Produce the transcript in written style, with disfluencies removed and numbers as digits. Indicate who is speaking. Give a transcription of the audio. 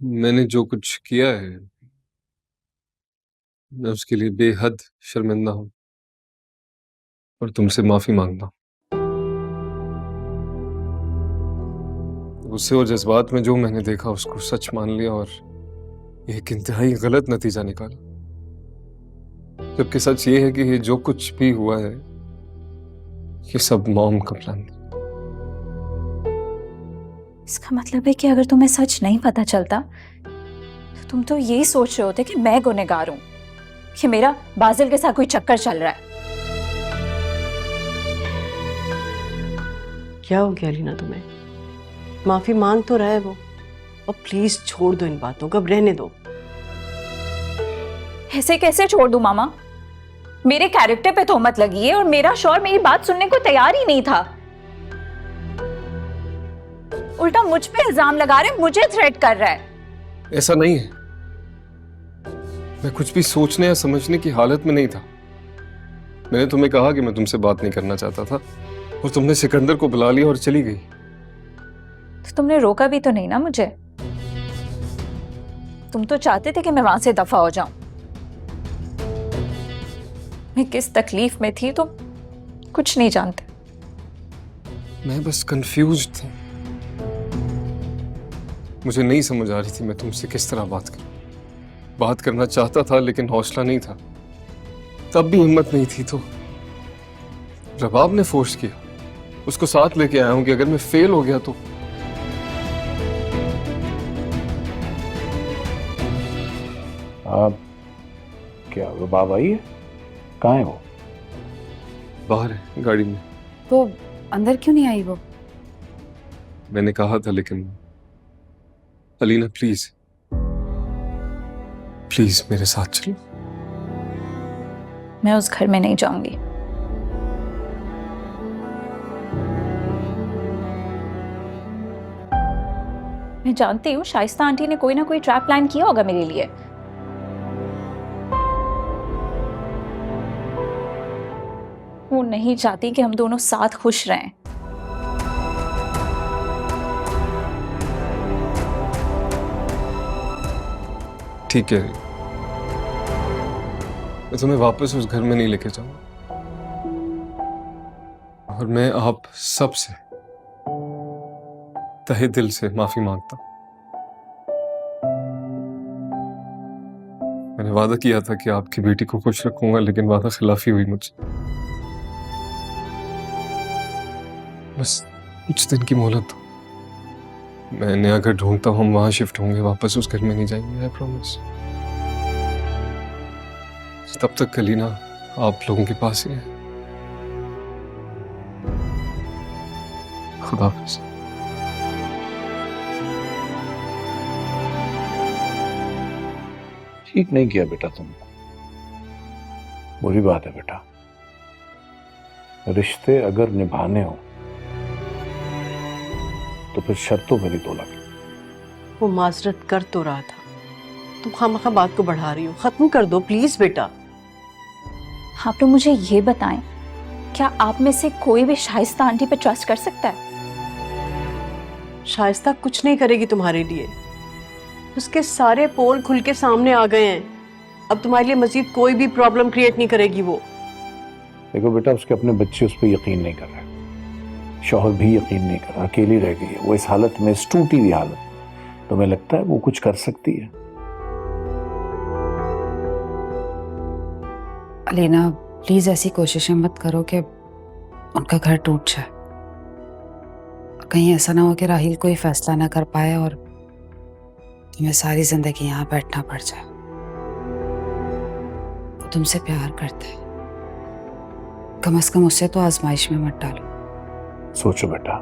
Speaker 1: मैंने जो कुछ किया है मैं उसके लिए बेहद शर्मिंदा हूं और तुमसे माफी मांगता हूं। गुस्से और जज्बात में जो मैंने देखा उसको सच मान लिया और एक इंतहाई गलत नतीजा निकाला। जबकि सच ये है कि ये जो कुछ भी हुआ है ये सब मॉम का प्लान था।
Speaker 2: इसका मतलब है कि अगर तुम्हें सच नहीं पता चलता तो तुम तो यही सोच रहे होते कि मैं गुनहगार हूं, कि मेरा बाजिल के साथ कोई चक्कर चल रहा है।
Speaker 3: क्या हो गया लीना तुम्हें? माफी मांग तो रहा है वो, और प्लीज छोड़ दो इन बातों को, अब रहने दो।
Speaker 2: ऐसे कैसे छोड़ दूं मामा? मेरे कैरेक्टर पे तोहमत लगी है और मेरा शौहर मेरी बात सुनने को तैयार ही नहीं था। उल्टा मुझ पे इल्जाम लगा रहे, मुझे थ्रेट कर रहा है।
Speaker 1: ऐसा नहीं है, मैं कुछ भी सोचने या समझने की हालत में नहीं था। मैंने तुम्हें कहा कि मैं तुमसे बात नहीं करना चाहता था और तुमने सिकंदर को बुला लिया और चली गई।
Speaker 2: तो तुमने रोका भी तो नहीं ना मुझे। तुम तो चाहते थे कि मैं वहां से दफा हो जाऊं। मैं किस तकलीफ में थी तुम कुछ नहीं जानते।
Speaker 1: मैं बस कंफ्यूज था। मुझे नहीं समझ आ रही थी मैं तुमसे किस तरह बात करूं। बात करना चाहता था लेकिन हौसला नहीं था, तब भी हिम्मत नहीं थी। तो रबाब ने फोर्स किया, उसको साथ लेके आया हूं कि अगर मैं फेल हो गया तो।
Speaker 4: आप क्या रबाब आई है? कहाँ है वो?
Speaker 1: बाहर है गाड़ी में।
Speaker 5: तो अंदर क्यों नहीं आई वो?
Speaker 1: मैंने कहा था लेकिन अलीना प्लीज प्लीज मेरे साथ चलो।
Speaker 2: मैं उस घर में नहीं जाऊंगी। मैं जानती हूँ शाइस्ता आंटी ने कोई ना कोई ट्रैप प्लान किया होगा मेरे लिए। वो नहीं चाहती कि हम दोनों साथ खुश रहें।
Speaker 1: ठीक है, मैं तुम्हें वापस उस घर में नहीं लेके जाऊंगा और मैं आप सबसे तहे दिल से माफी मांगता हूं। मैंने वादा किया था कि आपकी बेटी को खुश रखूंगा लेकिन वादा खिलाफी हुई मुझसे। बस कुछ दिन की मोहलत दो। मैं नया घर ढूंढता हूँ, हम वहां शिफ्ट होंगे, वापस उस घर में नहीं जाएंगे, आई प्रॉमिस। तब तक कलीना आप लोगों के पास ही है। खुदा हाफिज।
Speaker 4: ठीक नहीं किया बेटा तुमने, बुरी बात है बेटा। रिश्ते अगर निभाने हो तो फिर शर्तों पर ही तोला।
Speaker 3: वो माजरत कर तो रहा था, तुम खामखा बात को बढ़ा रही हो। खत्म कर दो प्लीज बेटा।
Speaker 2: आप लोग मुझे ये बताएं, क्या आप में से कोई भी शाइस्ता आंटी पे ट्रस्ट कर सकता है?
Speaker 3: शाइस्ता कुछ नहीं करेगी तुम्हारे लिए, उसके सारे पोल खुल के सामने आ गए हैं। अब तुम्हारे लिए मजीद कोई भी प्रॉब्लम क्रिएट नहीं करेगी वो।
Speaker 4: देखो बेटा, उसके अपने बच्चे उस पर यकीन नहीं कर रहे, शौहर भी यकीन नहीं कर रहा, अकेली रह गई है वो इस हालत में, इस टूटी हुई हालत। तुम्हें लगता है वो कुछ कर सकती है?
Speaker 5: अलीना प्लीज ऐसी कोशिशें मत करो कि उनका घर टूट जाए। कहीं ऐसा ना हो कि राहिल कोई फैसला ना कर पाए और तुम्हें सारी जिंदगी यहाँ बैठना पड़ जाए। वो तुमसे प्यार करता है, कम से कम उससे तो आजमाइश में मत डालो।
Speaker 4: सोचो बेटा,